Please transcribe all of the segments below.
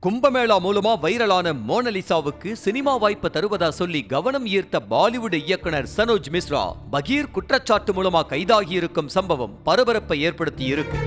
கும்பமேளா மூலமா வைரலான மோனலிசாவுக்கு சினிமா வாய்ப்பு தருவதா சொல்லி கவனம் ஈர்த்த பாலிவுட் இயக்குனர் சனோஜ் மிஸ்ரா பகீர் குற்றச்சாட்டு மூலமா கைதாகி இருக்கும் சம்பவம் பரபரப்பை ஏற்படுத்தி இருக்கு.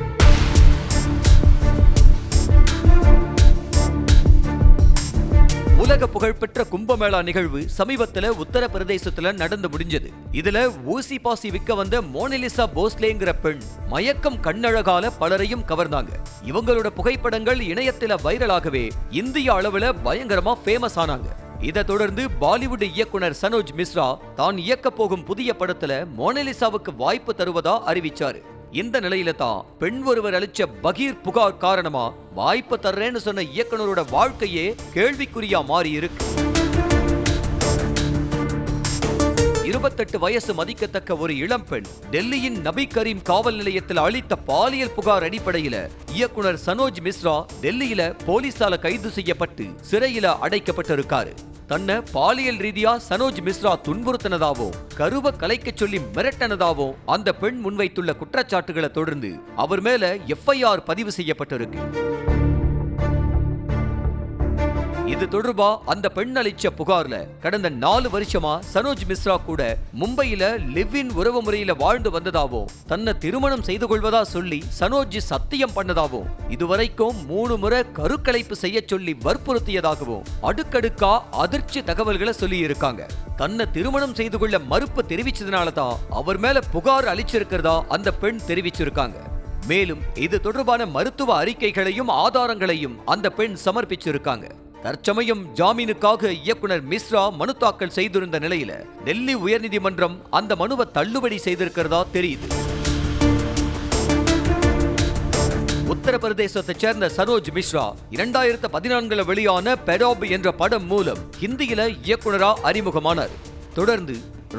உலக புகழ்பெற்ற கும்பமேளா நிகழ்வு சமீபத்துல உத்தரப்பிரதேசத்துல நடந்து முடிஞ்சது. இதுல ஊசி பாசி விற்க வந்த மோனலிசா போஸ்லேங்கிற பெண் மயக்கம் கண்ணழகால பலரையும் கவர்ந்தாங்க. இவங்களோட புகைப்படங்கள் இணையத்துல வைரலாகவே இந்திய அளவுல பயங்கரமா ஃபேமஸ் ஆனாங்க. இதை தொடர்ந்து பாலிவுட் இயக்குனர் சனோஜ் மிஸ்ரா தான் இயக்க போகும் புதிய படத்துல மோனலிசாவுக்கு வாய்ப்பு தருவதா அறிவிச்சாரு. இந்த நிலையில தான் பெண் ஒருவர் அளிச்ச பகீர் புகார் காரணமா வாய்ப்பு தர்றேன்னு சொன்ன இயக்குனரோட வாழ்க்கையே கேள்விக்குறியா மாறி இருக்கு. 28 வயசு மதிக்கத்தக்க ஒரு இளம்பெண் டெல்லியின் நபி கரீம் காவல் நிலையத்தில் அளித்த பாலியல் புகார் அடிப்படையில இயக்குனர் சனோஜ் மிஸ்ரா டெல்லியில போலீசால கைது செய்யப்பட்டு சிறையில அடைக்கப்பட்டிருக்காரு. தன்னை பாலியல் ரீதியா சனோஜ் மிஸ்ரா துன்புறுத்தினதாவோ கருவ கலைக்க சொல்லி மிரட்டனதாவோ அந்த பெண் முன்வைத்துள்ள குற்றச்சாட்டுகளை தொடர்ந்து அவர் மேல FIR பதிவு செய்யப்பட்டிருக்கு. இது தொடர்பா அந்த பெண் அளிச்ச புகார்ல கடந்த 4 வருஷமா சனோஜ் மிஸ்ரா கூட மும்பையில லிவ் இன் உறவு முறையில வாழ்ந்து வந்ததாவோ தன்னை திருமணம் செய்து கொள்வதா சொல்லி சனோஜ் சத்தியம் பண்ணதாவோ இதுவரைக்கும் 3 முறை கருக்கலைப்பு செய்ய சொல்லி வற்புறுத்தியதாகவும் அடுக்கடுக்கா அதிர்ச்சி தகவல்களை சொல்லி இருக்காங்க. தன்னை திருமணம் செய்து கொள்ள மறுப்பு தெரிவிச்சதுனாலதான் அவர் மேல புகார் அளிச்சிருக்கிறதா அந்த பெண் தெரிவிச்சிருக்காங்க. மேலும் இது தொடர்பான மருத்துவ அறிக்கைகளையும் ஆதாரங்களையும் அந்த பெண் சமர்ப்பிச்சிருக்காங்க. தற்சமயம் ஜாமீனுக்காக இயக்குனர் மிஸ்ரா மனு தாக்கல் செய்திருந்த நிலையில டெல்லி உயர்நீதிமன்றம் அந்த மனுவை தள்ளுபடி செய்திருக்கிறதா தெரியுது. உத்தரப்பிரதேசத்தைச் சேர்ந்த சனோஜ் மிஸ்ரா 2014 வெளியான பெராப் என்ற படம் மூலம் ஹிந்தியில இயக்குனரா அறிமுகமானார். தொடர்ந்து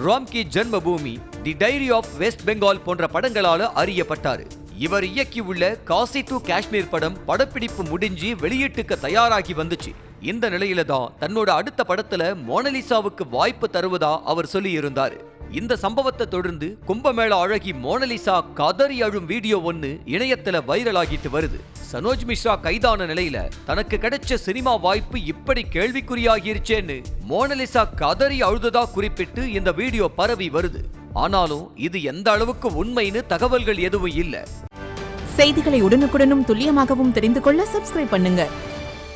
ராம் கி ஜன்மபூமி, தி டைரி ஆஃப் வெஸ்ட் பெங்கால் போன்ற படங்களால அறியப்பட்டார். இவர் இயக்கியுள்ள காசி டு காஷ்மீர் படம் படப்பிடிப்பு முடிஞ்சு வெளியீட்டுக்கு தயாராகி வந்துச்சு. இந்த நிலையில தான் தன்னோட அடுத்த படத்துல மோனலிசாவுக்கு வாய்ப்பு தருவதா அவர் சொல்லி இருந்தாரு. இந்த சம்பவத்தை தொடர்ந்து கும்பமேளா அழகி மோனலிசா கதறி அழும் வீடியோ ஒன்னு இணையத்துல வைரலாகிட்டு வருது. சனோஜ் மிஸ்ரா கைதான நிலையில தனக்கு கிடைச்ச சினிமா வாய்ப்பு இப்படி கேள்விக்குறியாகிருச்சேன்னு மோனலிசா கதறி அழுததா குறிப்பிட்டு இந்த வீடியோ பரவி வருது. ஆனாலும் இது எந்த அளவுக்கு உண்மைன்னு தகவல்கள் எதுவும் இல்ல. செய்திகளை உடனுக்குடனும் துல்லியமாகவும் தெரிந்து கொள்ள சப்ஸ்கிரைப் பண்ணுங்க.